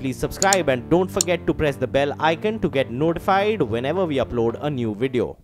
Please subscribe and don't forget to press the bell icon to get notified whenever we upload a new video.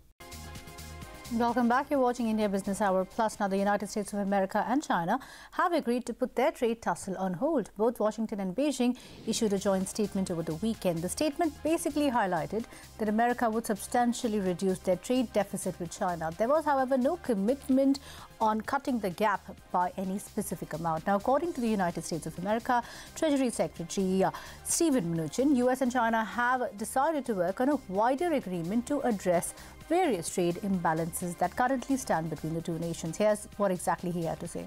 Welcome back. You're watching India Business Hour Plus. Now, the United States of America and China have agreed to put their trade tussle on hold. Both Washington and Beijing issued a joint statement over the weekend. The statement basically highlighted that America would substantially reduce their trade deficit with China. There was, however, no commitment on cutting the gap by any specific amount. Now, according to the United States of America, Treasury Secretary Steven Mnuchin, US and China have decided to work on a wider agreement to address various trade imbalances that currently stand between the two nations. Here's what exactly he had to say.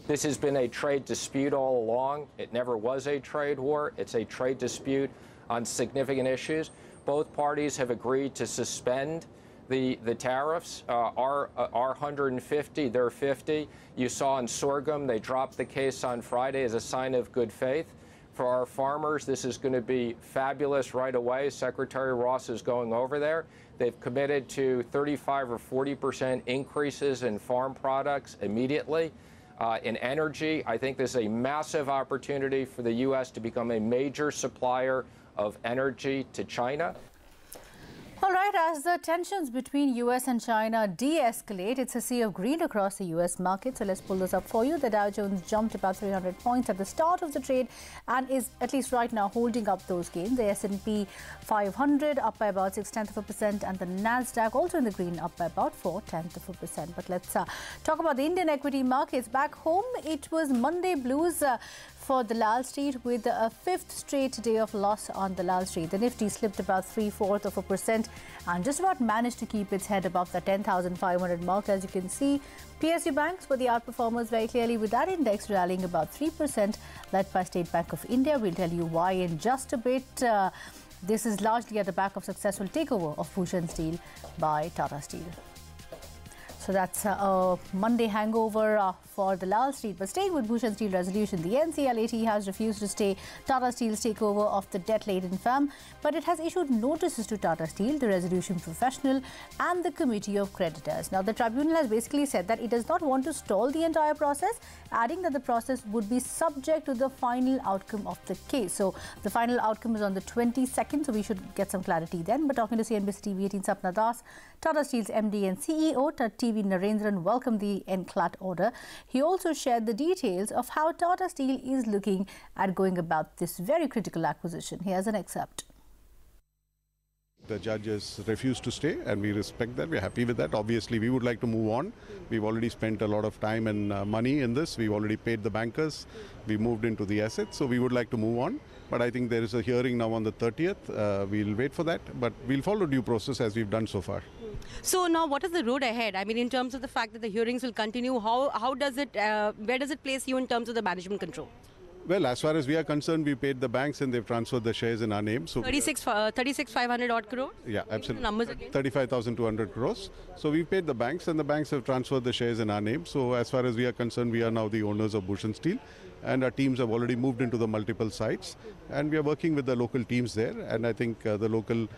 This has been a trade dispute all along. It never was a trade war. It's a trade dispute on significant issues. Both parties have agreed to suspend the tariffs. Our 150, their 50. You saw in sorghum, they dropped the case on Friday as a sign of good faith. For our farmers, this is going to be fabulous right away. Secretary Ross is going over there. They've committed to 35 or 40% increases in farm products immediately. In energy, I think this is a massive opportunity for the U.S. to become a major supplier of energy to China. All right, as the tensions between US and China de-escalate, it's a sea of green across the US market. So let's pull this up for you. The Dow Jones jumped about 300 points at the start of the trade and is, at least right now, holding up those gains. The S&P 500 up by about 0.6%, and the Nasdaq also in the green, up by about 0.4%. But let's talk about the Indian equity markets. Back home, it was Monday blues for the Lal Street, with a fifth straight day of loss on the Lal Street. The Nifty slipped about 0.75% and just about managed to keep its head above the 10,500 mark. As you can see, PSU banks were the outperformers very clearly, with that index rallying about 3%, led by State Bank of India. We'll tell you why in just a bit. This is largely at the back of successful takeover of Bhushan Steel by Tata Steel. So that's a Monday hangover for the Lal Street. But staying with Bhushan Steel resolution, the NCLAT has refused to stay Tata Steel's takeover of the debt-laden firm, but it has issued notices to Tata Steel, the resolution professional, and the committee of creditors. Now, the tribunal has basically said that it does not want to stall the entire process, adding that the process would be subject to the final outcome of the case. So the final outcome is on the 22nd, so we should get some clarity then. But talking to CNBC TV18 Sapna Das, Tata Steel's MD and CEO, TV Narendran, welcomed the NCLAT order. He also shared the details of how Tata Steel is looking at going about this very critical acquisition. Here's an excerpt. The judges refused to stay, and we respect that. We're happy with that. Obviously, we would like to move on. We've already spent a lot of time and money in this. We've already paid the bankers. We moved into the assets, so we would like to move on. But I think there is a hearing now on the 30th. We'll wait for that, but we'll follow due process as we've done so far. So now, what is the road ahead? I mean, in terms of the fact that the hearings will continue, how does it, where does it place you in terms of the management control? Well, as far as we are concerned, we paid the banks and they've transferred the shares in our name. So 36,500 odd crore? Yeah, absolutely. Numbers again? 35,200 crores. So we paid the banks and the banks have transferred the shares in our name. So as far as we are concerned, we are now the owners of Bhushan Steel, and our teams have already moved into the multiple sites, and we are working with the local teams there. And I think the local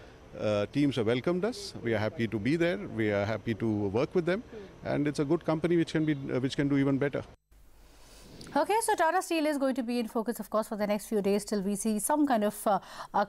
teams have welcomed us. We are happy to be there. We are happy to work with them, and it's a good company which can do even better. Okay, so Tata Steel is going to be in focus, of course, for the next few days till we see some kind of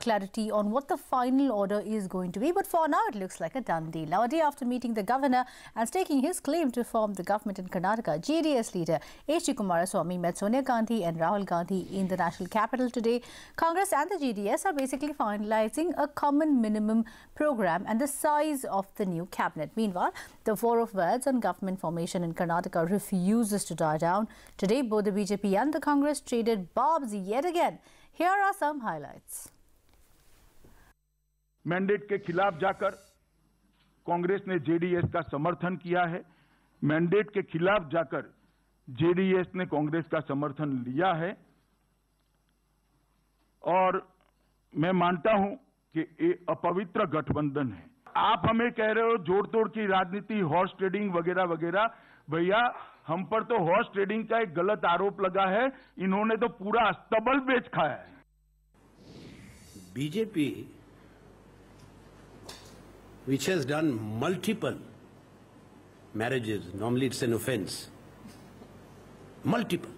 clarity on what the final order is going to be. But for now, it looks like a done deal. Now, a day after meeting the governor and staking his claim to form the government in Karnataka, JDS leader H.D. Kumaraswamy met Sonia Gandhi and Rahul Gandhi in the national capital today. Congress and the JDS are basically finalizing a common minimum program and the size of the new cabinet. Meanwhile, the war of words on government formation in Karnataka refuses to die down. Today, both the BJP and the Congress traded barbs yet again. Here are some highlights. Mandate के खिलाफ जाकर कांग्रेस ने JDS का समर्थन किया है। Mandate के खिलाफ जाकर जेडीएस ने कांग्रेस का समर्थन लिया है, और मैं मानता हूं कि ये अपवित्र गठबंधन है। आप हमें कह रहे हो जोड़ तोड़ की राजनीति, हॉर्स ट्रेडिंग वगैरह वगैरह। भैया, हम पर तो हॉर्स ट्रेडिंग का एक गलत आरोप लगा है। इन्होंने तो पूरा अस्तबल बेच खाया है। BJP, which has done multiple marriages, normally it's an offense, multiple,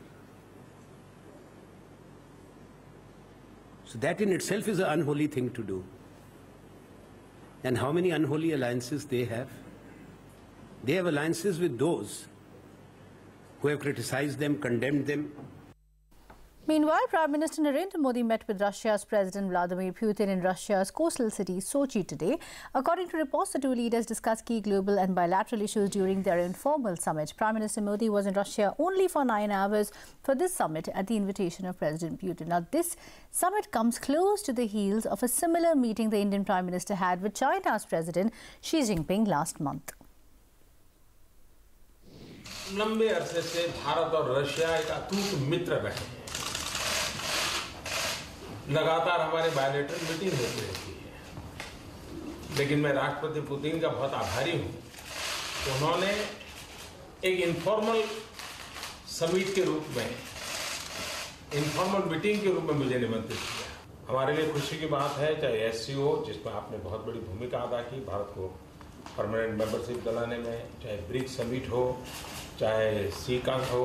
So that in itself is an unholy thing to do. And how many unholy alliances they have? They have alliances with those who have criticized them, condemned them. Meanwhile, Prime Minister Narendra Modi met with Russia's President Vladimir Putin in Russia's coastal city Sochi today. According to reports, the two leaders discussed key global and bilateral issues during their informal summit. Prime Minister Modi was in Russia only for 9 hours for this summit at the invitation of President Putin. Now, this summit comes close to the heels of a similar meeting the Indian Prime Minister had with China's President Xi Jinping last month. लंबे अरसे से भारत और Russia एक अटूट मित्र रहे हैं। लगातार हमारे बायलैटरल मीटिंग होती रहती है, लेकिन मैं राष्ट्रपति पुतिन का बहुत आभारी हूं कि उन्होंने एक इनफॉर्मल समिट के रूप में, इनफॉर्मल मीटिंग के रूप में मुझे निमंत्रित किया। हमारे लिए खुशी की बात है, चाहे एससीओ जिसमें आपने बहुत बड़ी भूमिका अदा की भारत को परमानेंट मेंबरशिप दिलाने में, चाहे ब्रिक्स समिट हो, चाहे सीकांग हो,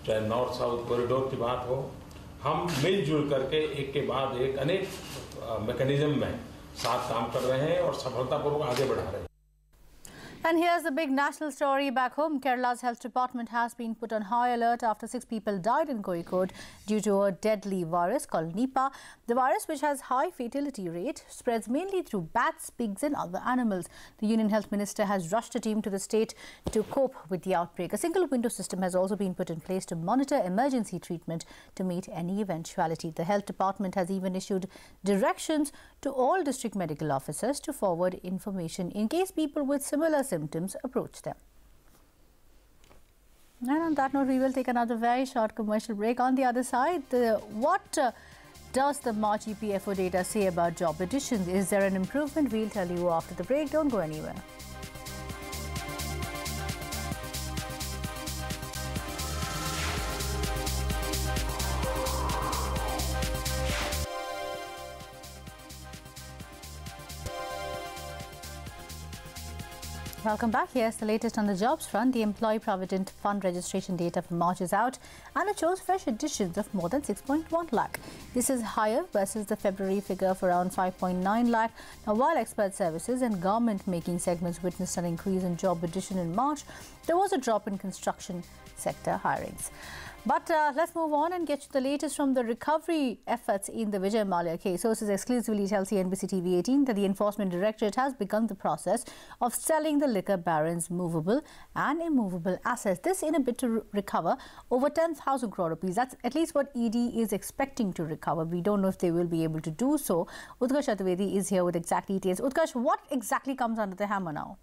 चाहे नॉर्थ साउथ कॉरिडोर की बात हो, हम मिलजुल करके एक के बाद एक अनेक मैकेनिज्म में साथ काम कर रहे हैं और सफलतापूर्वक आगे बढ़ा रहे हैं। And here's the big national story back home. Kerala's health department has been put on high alert after 6 people died in Kozhikode due to a deadly virus called Nipah. The virus, which has high fatality rate, spreads mainly through bats, pigs and other animals. The Union Health Minister has rushed a team to the state to cope with the outbreak. A single window system has also been put in place to monitor emergency treatment to meet any eventuality. The health department has even issued directions to all district medical officers to forward information in case people with similar symptoms approach them. And on that note, we will take another very short commercial break. On the other side, what does the March EPFO data say about job additions? Is there an improvement? We'll tell you after the break. Don't go anywhere. Welcome back. Here's the latest on the jobs front. The Employee Provident Fund registration data for March is out and it shows fresh additions of more than 6.1 lakh. This is higher versus the February figure of around 5.9 lakh. Now, while expert services and government making segments witnessed an increase in job addition in March, there was a drop in construction sector hirings. But let's move on and get to the latest from the recovery efforts in the Vijay Mallya case. Sources exclusively tell CNBC TV18 that the Enforcement Directorate has begun the process of selling the liquor baron's movable and immovable assets. This in a bid to recover over 10,000 crore rupees. That's at least what ED is expecting to recover. We don't know if they will be able to do so. Utkarsh Chaturvedi is here with exact details. Utkarsh, what exactly comes under the hammer now?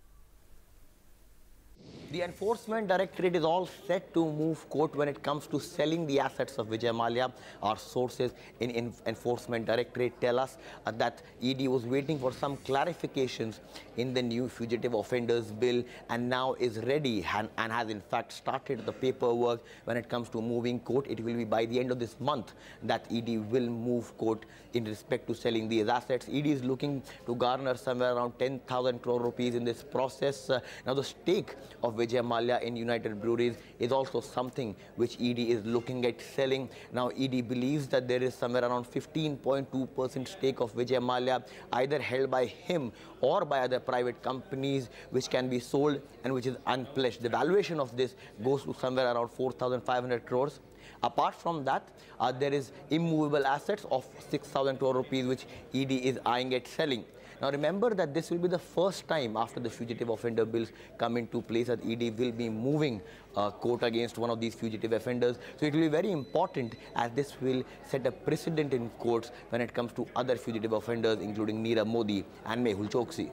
The Enforcement Directorate is all set to move court when it comes to selling the assets of Vijay Mallya. Our sources in Enforcement Directorate tell us that ED was waiting for some clarifications in the new Fugitive Offenders Bill and now is ready and has in fact started the paperwork when it comes to moving court. It will be by the end of this month that ED will move court in respect to selling these assets. ED is looking to garner somewhere around 10,000 crore rupees in this process. Now the stake of Vijay Mallya in United Breweries is also something which ED is looking at selling. Now ED believes that there is somewhere around 15.2% stake of Vijay Mallya either held by him or by other private companies which can be sold and which is unpledged. The valuation of this goes to somewhere around 4,500 crores. Apart from that, there is immovable assets of 6,000 crore rupees which ED is eyeing at selling. Now remember that this will be the first time after the fugitive offender bills come into place that ED will be moving court against one of these fugitive offenders. So it will be very important as this will set a precedent in courts when it comes to other fugitive offenders including Nirav Modi and Mehul Choksi.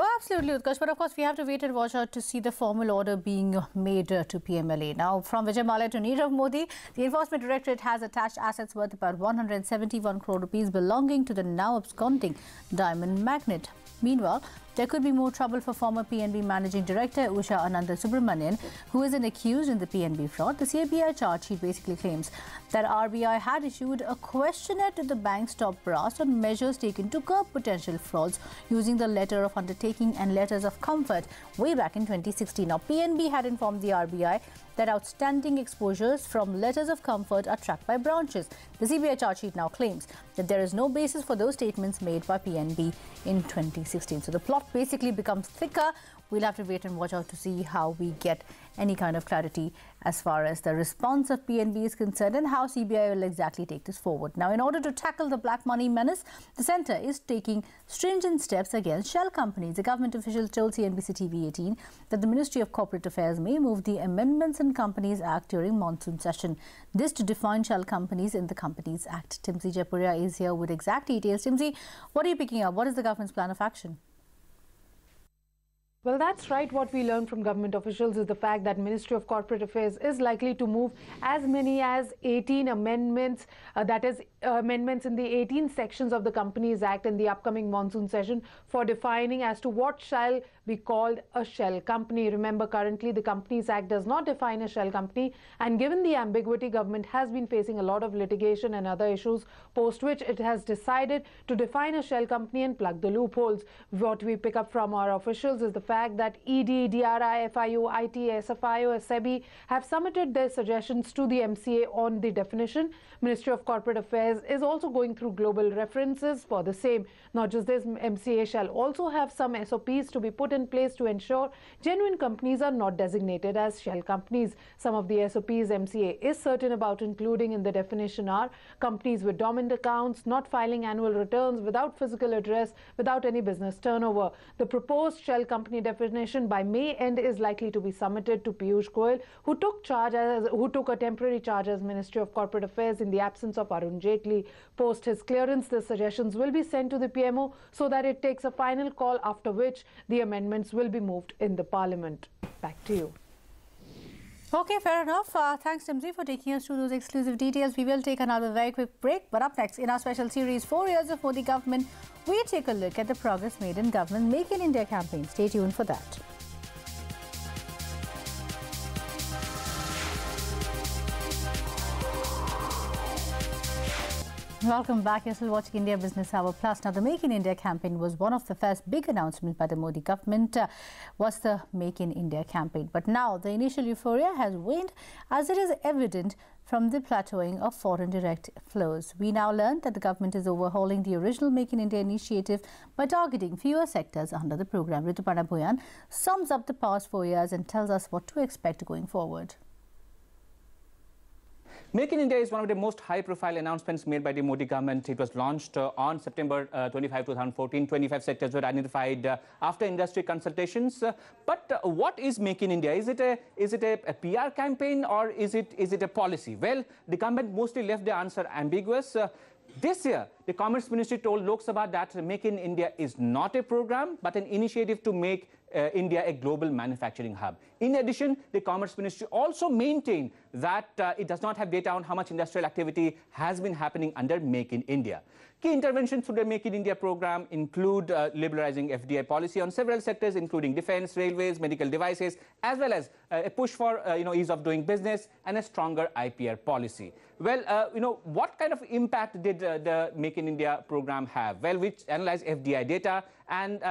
Oh, absolutely, Utkarsh. But of course, we have to wait and watch out to see the formal order being made to PMLA. Now, from Vijay Mallya to Nirav Modi, the Enforcement Directorate has attached assets worth about 171 crore rupees belonging to the now absconding diamond magnate. Meanwhile, there could be more trouble for former PNB Managing Director Usha Ananda Subramanian, who is an accused in the PNB fraud. The CBI charge sheet basically claims that RBI had issued a questionnaire to the bank's top brass on measures taken to curb potential frauds using the letter of undertaking and letters of comfort way back in 2016. Now, PNB had informed the RBI that outstanding exposures from letters of comfort are tracked by branches. The CBI charge sheet now claims that there is no basis for those statements made by PNB in 2016. So the plot basically becomes thicker. We'll have to wait and watch out to see how we get any kind of clarity as far as the response of PNB is concerned and how CBI will exactly take this forward. Now, in order to tackle the black money menace, the centre is taking stringent steps against shell companies. The government official told CNBC TV18 that the Ministry of Corporate Affairs may move the Amendments in Companies Act during monsoon session. This to define shell companies in the Companies Act. Timsy Japuria is here with exact details. Timsy, what are you picking up? What is the government's plan of action? Well, that's right. What we learned from government officials is the fact that Ministry of Corporate Affairs is likely to move as many as 18 amendments, that is amendments in the 18 sections of the Companies Act in the upcoming monsoon session for defining as to what shall be called a shell company. Remember, currently the Companies Act does not define a shell company, and given the ambiguity, government has been facing a lot of litigation and other issues, post which it has decided to define a shell company and plug the loopholes. What we pick up from our officials is the fact that ED, DRI, FIU, IT, SFIO, SEBI have submitted their suggestions to the MCA on the definition. Ministry of Corporate Affairs is also going through global references for the same. Not just this, MCA shall also have some SOPs to be put in place to ensure genuine companies are not designated as shell companies. Some of the SOPs MCA is certain about including in the definition are companies with dormant accounts, not filing annual returns, without physical address, without any business turnover. The proposed shell company definition by May end is likely to be submitted to Piyush Goyal, who took a temporary charge as Ministry of Corporate Affairs in the absence of Arun Jaitley. Post his clearance, the suggestions will be sent to the PMO so that it takes a final call, after which the amendments will be moved in the Parliament. Back to you. Okay, fair enough. Thanks, Timsy, for taking us through those exclusive details. We will take another very quick break. But up next, in our special series, 4 years of Modi government, we take a look at the progress made in government Make in India campaign. Stay tuned for that. Welcome back. You're still watching India Business Hour Plus. Now, the Make in India campaign was one of the first big announcements by the Modi government, was the Make in India campaign. But now the initial euphoria has waned, as it is evident from the plateauing of foreign direct flows. We now learn that the government is overhauling the original Make in India initiative by targeting fewer sectors under the program. Rituparna Bhuyan sums up the past 4 years and tells us what to expect going forward. Make in India is one of the most high-profile announcements made by the Modi government. It was launched on September 25, 2014. 25 sectors were identified after industry consultations. But what is Make in India? Is it a PR campaign, or is it a policy? Well, the government mostly left the answer ambiguous. This year, the Commerce Ministry told Lok Sabha that Make in India is not a program, but an initiative to make India a global manufacturing hub. In addition, the Commerce Ministry also maintained that it does not have data on how much industrial activity has been happening under Make in India. Key interventions through the Make in India program include liberalizing FDI policy on several sectors, including defense, railways, medical devices, as well as a push for ease of doing business and a stronger IPR policy. Well, what kind of impact did the Make in India program have? Well, we analyzed FDI data and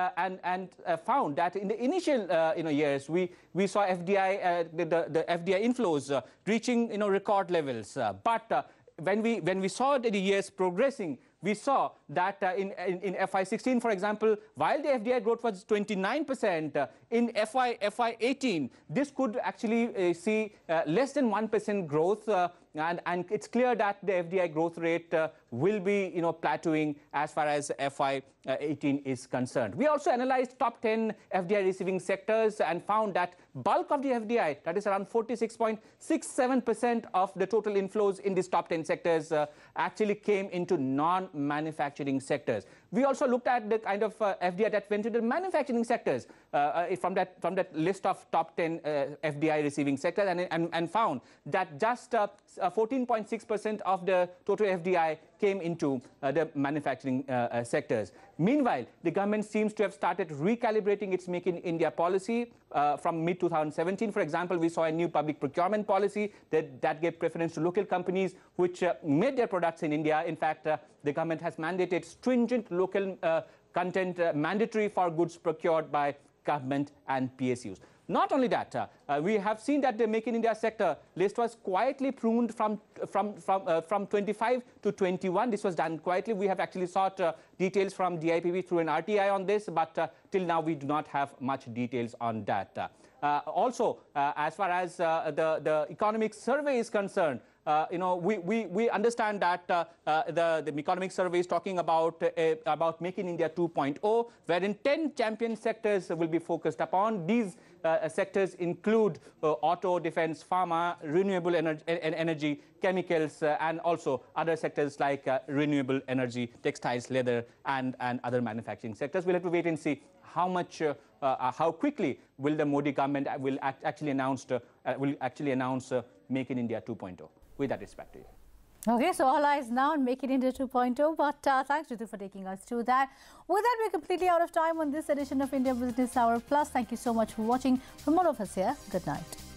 found that in the initial years, we saw FDI the FDI inflows reaching record levels. But when we saw the years progressing, we saw that in FY16, for example, while the FDI growth was 29%, in FY18, this could actually see less than 1% growth. And it's clear that the FDI growth rate will be plateauing as far as FY18 is concerned. We also analyzed top 10 FDI receiving sectors and found that bulk of the FDI, that is around 46.67% of the total inflows in these top 10 sectors, actually came into non-manufacturing sectors. We also looked at the kind of FDI that went into the manufacturing sectors from that list of top 10 FDI receiving sectors, and found that just 14.6% of the total FDI came into the manufacturing sectors. Meanwhile, the government seems to have started recalibrating its Make in India policy from mid-2017. For example, we saw a new public procurement policy that gave preference to local companies which made their products in India. In fact, the government has mandated stringent local content mandatory for goods procured by government and PSUs. Not only that, we have seen that the Make in India sector list was quietly pruned from 25 to 21. This was done quietly. We have actually sought details from DIPB through an RTI on this, but till now we do not have much details on that. Also, as far as the economic survey is concerned, we understand that the economic survey is talking about Making India 2.0, wherein 10 champion sectors will be focused upon. These sectors include auto, defense, pharma, renewable energy, chemicals, and also other sectors like renewable energy, textiles, leather, and other manufacturing sectors. We'll have to wait and see how quickly will the Modi government will actually announce Make in India 2.0. With that, it's back to you. Okay, so all eyes now on Make it India 2.0, but thanks, Ritu, for taking us through that. With that, we're completely out of time on this edition of India Business Hour Plus. Thank you so much for watching. From all of us here, good night.